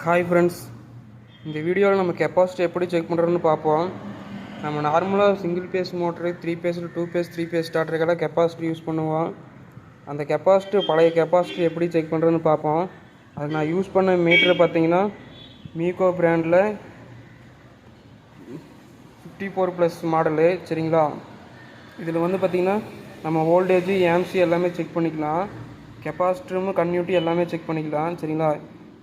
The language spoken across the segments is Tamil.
ஹாய் ஃப்ரெண்ட்ஸ், இந்த வீடியோவில் நம்ம கெப்பாசிட்டி எப்படி செக் பண்ணுறோன்னு பார்ப்போம். நம்ம நார்மலாக single phase motor, 3 phase, 2 phase, 3 phase ஸ்டார்டருக்கெல்லாம் கெப்பாசிட்டி யூஸ் பண்ணுவோம். அந்த கெப்பாசிட்டி பழைய கெப்பாசிட்டி எப்படி செக் பண்ணுறதுன்னு பார்ப்போம். அது நான் யூஸ் பண்ண மீட்ரு பார்த்தீங்கன்னா மீகோ பிராண்டில் 54+ மாடலு. சரிங்களா, இதில் வந்து பார்த்திங்கன்னா நம்ம வோல்டேஜ், ஏம்சி எல்லாமே செக் பண்ணிக்கலாம். கெப்பாசிட்டரும் கன்டினியூட்டி எல்லாமே செக் பண்ணிக்கலாம். சரிங்களா,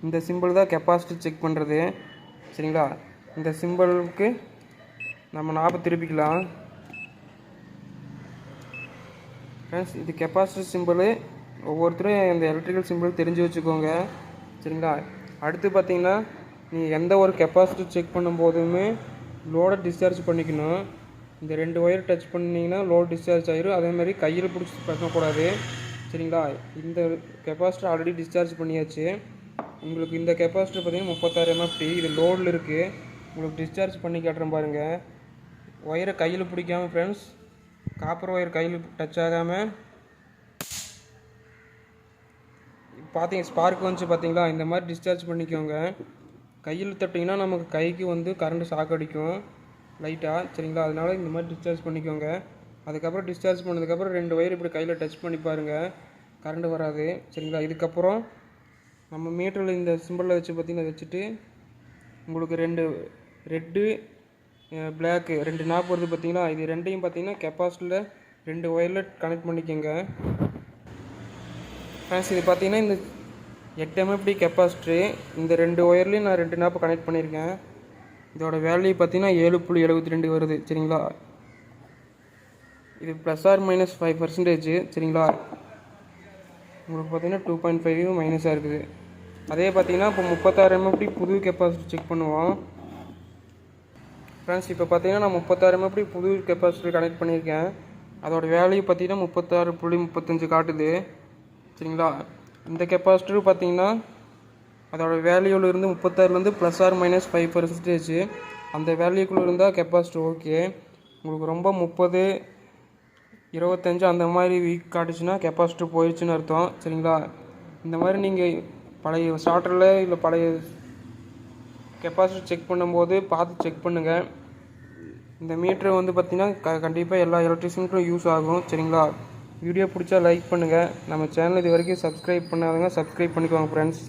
இந்த சிம்பிள் தான் கெப்பாசிட்டி செக் பண்ணுறது. சரிங்களா, இந்த சிம்பிளுக்கு நம்ம நாபை திருப்பிக்கலாம். ஃப்ரெண்ட்ஸ், இது கெப்பாசிட்டி சிம்பிள். ஒவ்வொருத்தரும் இந்த எலக்ட்ரிக்கல் சிம்பிள் தெரிஞ்சு வச்சுக்கோங்க. சரிங்களா, அடுத்து பார்த்தீங்கன்னா நீங்கள் எந்த ஒரு கெப்பாசிட்டி செக் பண்ணும்போதுமே லோடை டிஸ்சார்ஜ் பண்ணிக்கணும். இந்த 2 ஒயர் டச் பண்ணிங்கன்னா லோடு டிஸ்சார்ஜ் ஆகிடும். அதேமாதிரி கையில் பிடிச்சி பண்ணக்கூடாது. சரிங்களா, இந்த கெப்பாசிட்டர் ஆல்ரெடி டிஸ்சார்ஜ் பண்ணியாச்சு. உங்களுக்கு இந்த கெப்பாசிட்டர் பார்த்தீங்கன்னா 36 MFT. இது லோடில் இருக்குது. உங்களுக்கு டிஸ்சார்ஜ் பண்ணி காட்டுறேன் பாருங்கள். ஒயரை கையில் பிடிக்காமல் ஃப்ரெண்ட்ஸ், காப்பர் ஒயர் கையில் டச் ஆகாமல் பார்த்தீங்க ஸ்பார்க் வந்துச்சு பார்த்தீங்களா, இந்த மாதிரி டிஸ்சார்ஜ் பண்ணிக்கோங்க. கையில் தட்டிங்கன்னா நமக்கு கைக்கு வந்து கரண்ட் ஷாக் அடிக்கும் லைட்டாக. சரிங்களா, அதனால் இந்த மாதிரி டிஸ்சார்ஜ் பண்ணிக்கோங்க. அதுக்கப்புறம் டிஸ்சார்ஜ் பண்ணதுக்கப்புறம் 2 ஒயர் இப்படி கையில் டச் பண்ணி பாருங்கள், கரண்ட் வராது. சரிங்களா, இதுக்கப்புறம் நம்ம மீட்டரில் இந்த சிம்பிளில் வச்சு பார்த்திங்கன்னா வச்சுட்டு உங்களுக்கு 2 ரெட்டு, பிளாக்கு 2 நாப் வருது பார்த்திங்களா. இது ரெண்டையும் பார்த்திங்கன்னா கெப்பாசிட்டியில் 2 ஒயரில் கனெக்ட் பண்ணிக்கோங்க. ஃப்ரெண்ட்ஸ், இது பார்த்திங்கன்னா இந்த 8 MFT கெப்பாசிட்ரு. இந்த 2 ஒயர்லேயும் நான் 2 நாப்பு கனெக்ட் பண்ணியிருக்கேன். இதோட வேல்யூ பார்த்திங்கன்னா 7.72 வருது. சரிங்களா, இது ±5%. சரிங்களா, உங்களுக்கு பார்த்திங்கன்னா 2.5 மைனஸாக இருக்குது. அதே பார்த்திங்கன்னா இப்போ 36 MFT புது கெப்பாசிட்டி செக் பண்ணுவோம். ஃப்ரெண்ட்ஸ், இப்போ பார்த்திங்கன்னா நான் 36 MFT புது கெப்பாசிட்டி கனெக்ட் பண்ணியிருக்கேன். அதோடய வேல்யூ பார்த்திங்கன்னா 36.35 காட்டுது. சரிங்களா, இந்த கெப்பாசிட்டர் பார்த்திங்கன்னா அதோடய வேல்யூவிலேருந்து 36லேருந்து ±5%. அந்த வேல்யூக்குள்ளே இருந்தால் கெப்பாசிட்டர் ஓகே. உங்களுக்கு ரொம்ப 30, 25 அந்த மாதிரி வீக் காட்டுச்சுன்னா கெப்பாசிட்டர் போயிடுச்சுன்னு அர்த்தம். சரிங்களா, இந்த மாதிரி நீங்கள் பழைய ஸ்டார்டரில் இல்லை பழைய கெப்பாசிட்டர் செக் பண்ணும்போது பார்த்து செக் பண்ணுங்கள். இந்த மீட்ரு வந்து பார்த்திங்கன்னா கண்டிப்பாக எல்லா எலக்ட்ரிஷியனுக்கும் யூஸ் ஆகும். சரிங்களா, வீடியோ பிடிச்சா லைக் பண்ணுங்கள். நம்ம சேனல் இது வரைக்கும் சப்ஸ்கிரைப் பண்ணாதவங்க சப்ஸ்கிரைப் பண்ணிக்கோங்க ஃப்ரெண்ட்ஸ்.